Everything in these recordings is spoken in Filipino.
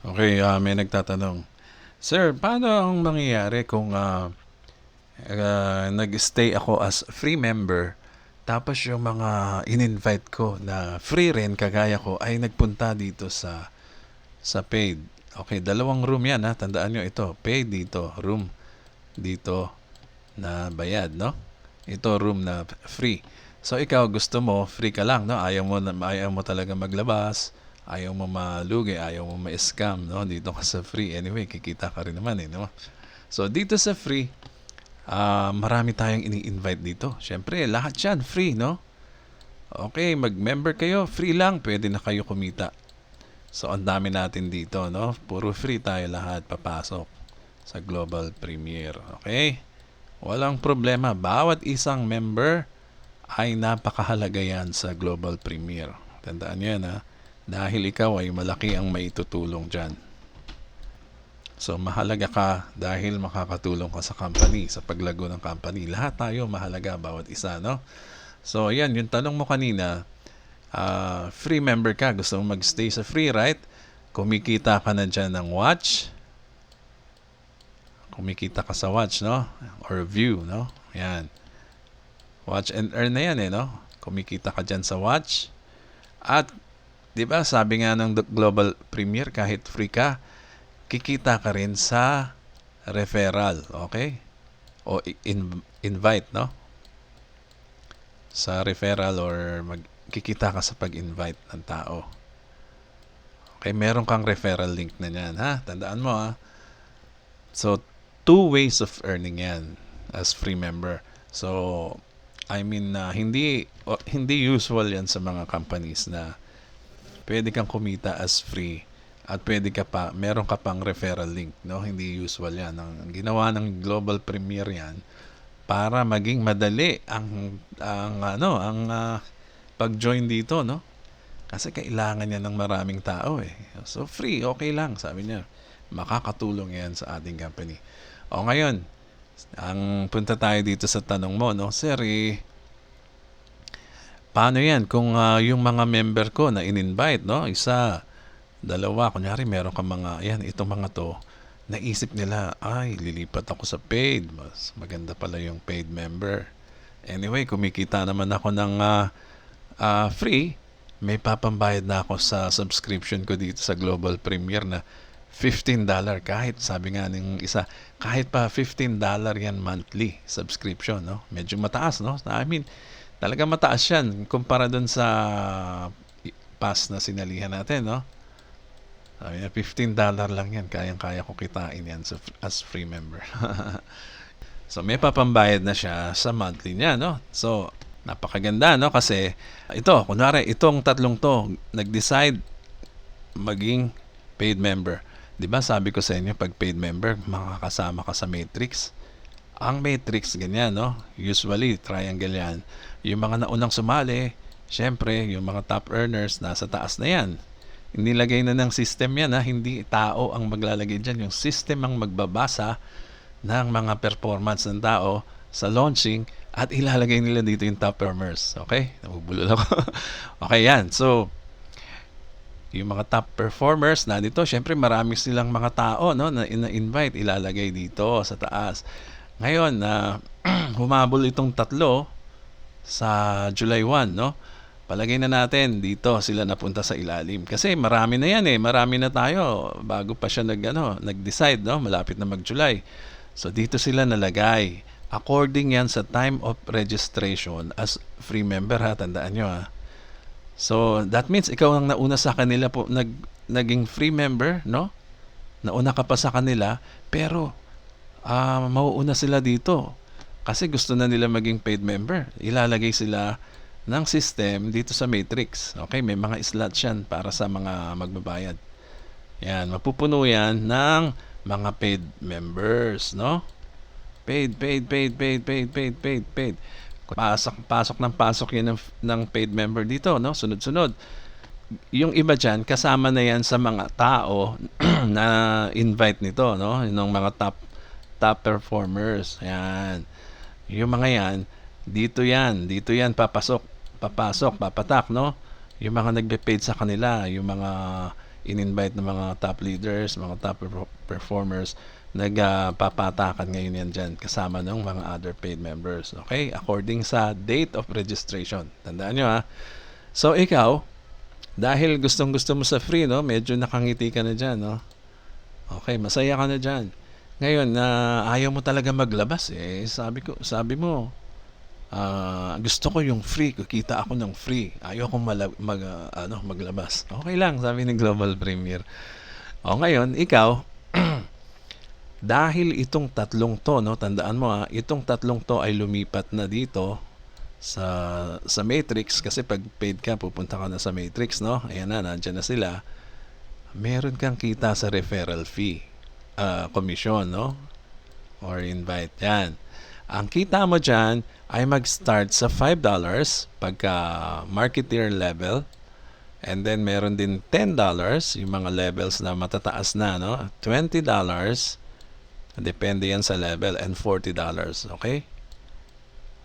Okay, may nagtatanong, Sir, paano ang mangyayari kung nag-stay ako as free member, tapos yung mga in-invite ko na free rin kagaya ko ay nagpunta dito sa paid? Okay, dalawang room yan ha. Tandaan nyo ito, paid dito, room dito na bayad, no? Ito room na free. So ikaw gusto mo free ka lang, no? Ayaw mo talaga maglabas, ayaw mo malugi, ayaw mo ma-scam, no? Dito ka sa free. Anyway, kikita ka rin naman eh, no? So dito sa free, marami tayong ini-invite dito. Syempre, lahat 'yan free, no? Okay, mag-member kayo, free lang, pwede na kayo kumita. So ang dami natin dito, no? Puro free tayo lahat papasok sa Global Premier. Okay? Walang problema. Bawat isang member ay napakahalaga yan sa Global Premier. Tandaan nyo yan ha. Dahil ikaw ay malaki ang maitutulong dyan. So mahalaga ka dahil makakatulong ka sa company, sa paglago ng company. Lahat tayo mahalaga, bawat isa, no? So yan, yung tanong mo kanina, free member ka, gusto mo magstay sa free, right? Kumikita ka na dyan ng watch. Kumikita ka sa watch, no? Or view, no? Yan. Watch and earn na yan eh, no? Kumikita ka dyan sa watch. At, di ba, sabi nga ng Global Premier, kahit free ka, kikita ka rin sa referral, okay? O invite, no? Sa referral or kikita ka sa pag-invite ng tao. Okay, meron kang referral link na yan, ha? Tandaan mo, ha? So, two ways of earning yan as free member. So, I mean, hindi usual yan sa mga companies na pwede kang kumita as free at pwede ka pa, meron ka pang referral link, no? Hindi usual yan. Ang ginawa ng Global Premier yan para maging madali ang pag-join dito, no? Kasi kailangan niya ng maraming tao eh. So free, okay lang, sabi niya. Makakatulong yan sa ating company. O ngayon, ang punta tayo dito sa tanong mo, no? Sir, paano yan kung yung mga member ko na in-invite, no? Isa, dalawa, kunyari meron ka mga, yan, itong mga to, naisip nila, ay, lilipat ako sa paid. Mas maganda pala yung paid member. Anyway, kumikita naman ako ng free. May papambayad na ako sa subscription ko dito sa Global Premier na $15. Kahit, sabi nga ng isa, kahit pa $15 yan monthly subscription, no? Medyo mataas, no? I mean, talaga mataas yan kumpara dun sa pass na sinalihan natin, no? Sabi niya, $15 lang yan. Kayang-kaya ko kitain yan as free member. So, may papambayad na siya sa monthly niya, no? So, napakaganda, no? Kasi, ito, kunwari, itong tatlong to, nag-decide maging paid member. Diba sabi ko sa inyo, pag paid member, makakasama ka sa matrix. Ang matrix, ganyan, no? Usually, triangle yan. Yung mga naunang sumali, syempre, yung mga top earners, nasa taas na yan. Nilagay na ng system yan, ha? Hindi tao ang maglalagay dyan. Yung system ang magbabasa ng mga performance ng tao sa launching at ilalagay nila dito yung top performers. Okay? Nabubulol ako. Okay, yan. So, yung mga top performers na dito, syempre marami silang mga tao, no, na invite, ilalagay dito sa taas. Ngayon, humabol itong tatlo sa July 1, no? Palagay na natin dito sila napunta sa ilalim. Kasi marami na yan eh. Marami na tayo bago pa siya nag-decide, no? Malapit na mag-July. So dito sila nalagay. According yan sa time of registration as free member, ha? Tandaan nyo, ha? So that means ikaw ang nauna sa kanila po, naging free member, no? Nauna ka pa sa kanila, pero mauuna sila dito. Kasi gusto na nila maging paid member. Ilalagay sila ng system dito sa matrix. Okay, may mga slots yan para sa mga magbabayad. Yan, mapupuno yan ng mga paid members, no? Paid. Pasok yan ng paid member dito, no? Sunod-sunod. Yung iba dyan, kasama na yan sa mga tao na invite nito, no? Yung mga top performers. Yan. Yung mga yan, dito yan, papatak, no? Yung mga nagbe-paid sa kanila, yung mga in-invite ng mga top leaders, mga top performers, nagpapatakan ngayon yan dyan kasama ng mga other paid members. Okay? According sa date of registration. Tandaan nyo ha. So ikaw, dahil gustong-gusto mo sa free, no? Medyo nakangiti ka na dyan, no? Okay, masaya ka na dyan. Ngayon, ayaw mo talaga maglabas, eh. Sabi mo, gusto ko yung free, kikita ako ng free. Ayaw akong maglabas. Okay lang, sabi ni Global Premier. O ngayon, ikaw, dahil itong tatlong to, no, tandaan mo itong tatlong to ay lumipat na dito sa Matrix, kasi pag paid ka, pupunta ka na sa Matrix, no? Ayan na, nandiyan na sila. Meron kang kita sa referral fee, commission, no? Or invite, yan. Ang kita mo dyan ay mag-start sa $5 pagka marketeer level. And then meron din $10, yung mga levels na matataas na, no? $20, depende yan sa level, and $40, okay?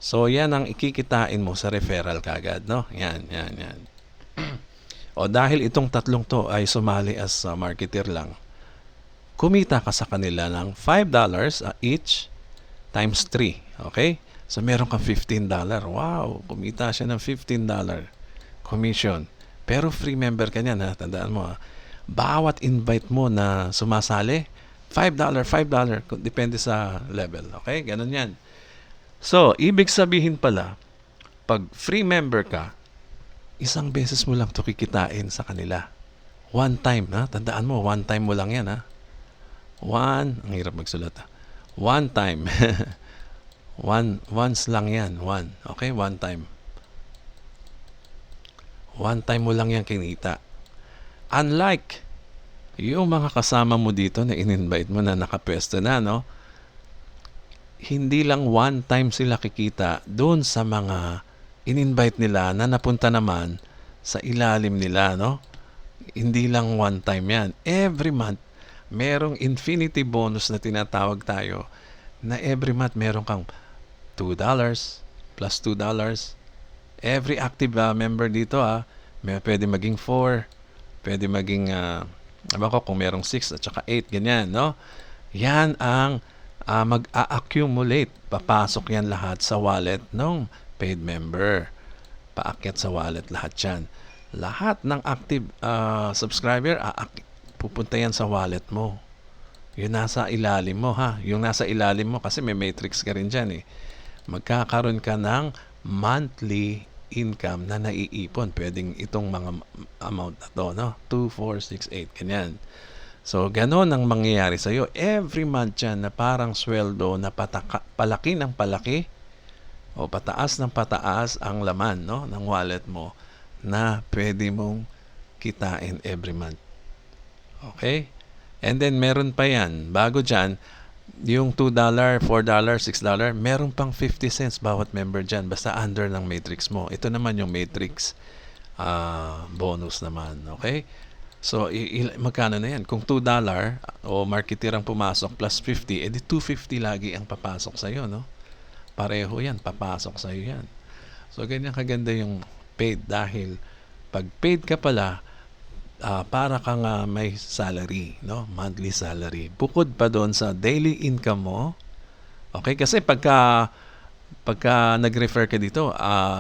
So yan ang ikikitain mo sa referral kagad, no? Yan. O dahil itong tatlong to ay sumali as marketer lang, kumita ka sa kanila ng $5 each times 3, okay? So meron kang $15. Wow, kumita siya ng $15 commission. Pero free member ka niyan, ha? Tandaan mo, ha? Bawat invite mo na sumasali, $5, depende sa level, okay? Ganun yan. So, ibig sabihin pala, pag free member ka, isang beses mo lang ito kikitain sa kanila. One time, ha? Tandaan mo, one time mo lang yan, ha? Ang hirap magsulat, ha? One time. Once lang yan, one. Okay, one time. One time mo lang yan kinita. Unlike yung mga kasama mo dito na in-invite mo na nakapwesto na, no? Hindi lang one time sila kikita doon sa mga in-invite nila na napunta naman sa ilalim nila, no? Hindi lang one time yan. Every month, merong infinity bonus na tinatawag tayo, na every month meron kang $2 plus $2. Every active member dito, may pwede maging 4, pwede maging kung merong 6 at saka 8, ganyan, no? Yan ang mag-a-accumulate. Papasok yan lahat sa wallet ng paid member. Paakyat sa wallet lahat yan. Lahat ng active subscriber, pupunta yan sa wallet mo. Yung nasa ilalim mo, ha? Yung nasa ilalim mo, kasi may matrix ka rin dyan, eh. Magkakaroon ka ng monthly income na naiipon. Pwedeng itong mga amount na to, no? 2, 4, 6, 8, ganyan. So, ganon ang mangyayari sa'yo. Every month yan na parang sweldo na palaki ng palaki o pataas ng pataas ang laman, no, ng wallet mo na pwede mong kitain every month. Okay? And then, meron pa yan. Bago dyan, yung $2, $4, $6, meron pang 50 cents bawat member dyan. Basta under ng matrix mo. Ito naman yung matrix bonus naman. Okay? So, magkano na yan? Kung $2 o marketer ang pumasok plus 50, edi 250 lagi ang papasok sa'yo, no? Pareho yan, papasok sa'yo yan. So, ganyan kaganda yung paid dahil pag paid ka pala, para kang may salary, no? Monthly salary. Bukod pa doon sa daily income mo, okay? Kasi pagka nag-refer ka dito,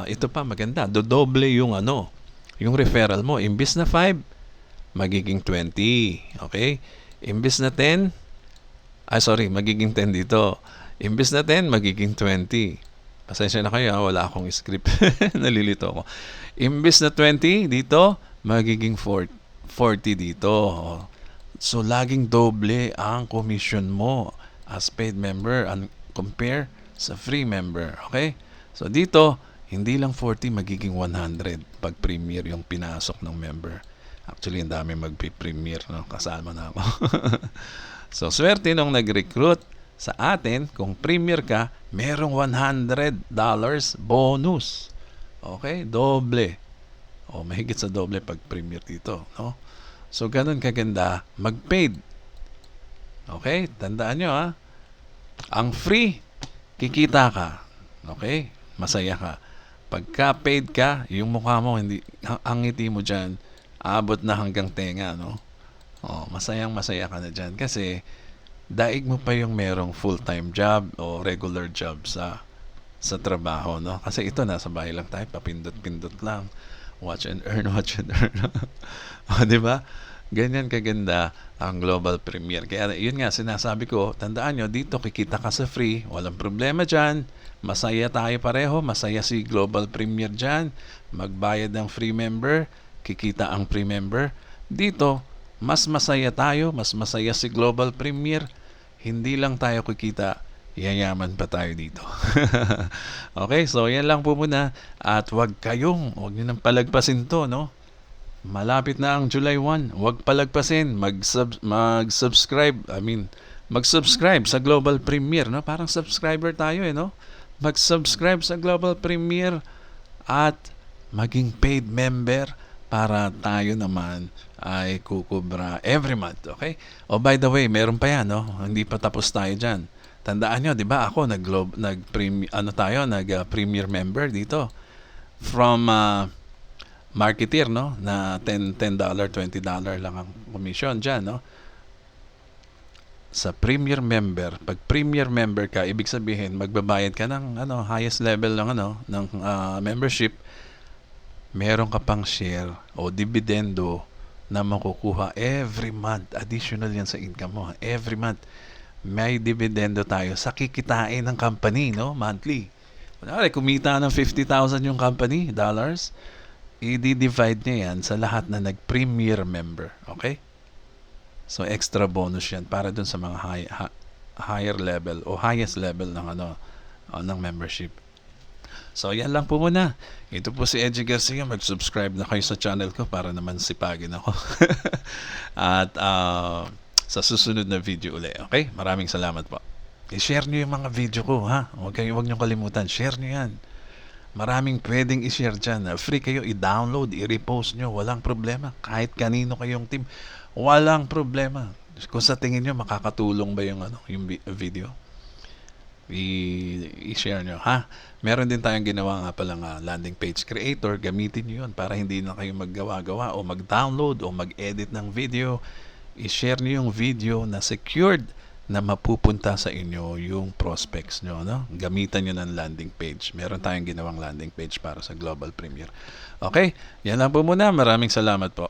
ito pa maganda, dodoble yung yung referral mo. Imbis na 5, magiging 20. Okay? Imbis na 10, magiging 10 dito. Imbis na 10, magiging 20. Pasensya na kayo, wala akong script. Nalilito ako. Imbis na 20 dito, magiging 40 dito. So, laging doble ang commission mo as paid member and compare sa free member. Okay? So, dito, hindi lang 40, magiging 100 pag premier yung pinasok ng member. Actually, ang dami mag-premier, no? Kasama na ako. So, swerte nung nag-recruit sa atin, kung premier ka, merong $100 bonus. Okay? Doble. O, mahigit sa doble pag premier dito, no? So, ganun kaganda mag-paid. Okay? Tandaan nyo, ang free, kikita ka. Okay? Masaya ka. Pagka paid ka, yung mukha mo, hindi, ang ngiti mo dyan, abot na hanggang tenga, no? Oh, masayang-masaya ka na diyan kasi daig mo pa yung merong full-time job o regular job sa trabaho, no? Kasi ito nasa bahay lang tayo, papindot-pindot lang. Watch and earn, watch and earn. O, di ba? Ganyan kaganda ang global premiere. Kaya yun nga sinasabi ko, tandaan nyo, dito kikita ka sa free, walang problema dyan. Masaya tayo pareho, masaya si global premiere dyan. Magbayad ng free member, kikita ang free member. Dito, mas masaya tayo, mas masaya si global premiere. Hindi lang tayo kikita, yayaman pa tayo dito. Okay, so yan lang po muna. At huwag nyo nang palagpasin to, no? Malapit na ang July 1. Huwag palagpasin. Mag-subscribe. Mag-subscribe sa Global Premiere, no? Parang subscriber tayo, no? Mag-subscribe sa Global Premiere at maging paid member para tayo naman ay kukubra every month, okay? Oh, by the way, meron pa yan, no? Hindi pa tapos tayo dyan. Tandaan nyo, di ba? Ako, premier member dito. From marketeer, no? Na $10, $20 lang ang commission dyan, no? Sa premier member, pag premier member ka, ibig sabihin, magbabayad ka ng highest level ng membership, meron ka pang share o dividendo na makukuha every month. Additional yan sa income mo. Every month may dividendo tayo sa kikitain ng company, no? Monthly. Kunwari, kumita ng 50,000 yung company, dollars, i-divide niya yan sa lahat na nag-premier member. Okay? So, extra bonus yan para dun sa mga higher level o highest level ng ng membership. So, yan lang po muna. Ito po si Edgy Garcia. Mag-subscribe na kayo sa channel ko para naman sipagin ako. At sa susunod na video ulit. Okay? Maraming salamat po. I-share nyo yung mga video ko, ha? Huwag nyo kalimutan. Share nyo yan. Maraming pwedeng i-share dyan. Free kayo, i-download, i-repost nyo. Walang problema. Kahit kanino kayong team. Walang problema. Kung sa tingin nyo, makakatulong ba yung video? I-share nyo, ha? Meron din tayong ginawa nga palang landing page creator. Gamitin nyo yun para hindi na kayo maggawa-gawa o mag-download o mag-edit ng video. I-share nyo yung video na secured na mapupunta sa inyo yung prospects nyo, no? Gamitan nyo ng landing page. Meron tayong ginawang landing page para sa Global Premiere. Okay? Yan lang po muna. Maraming salamat po.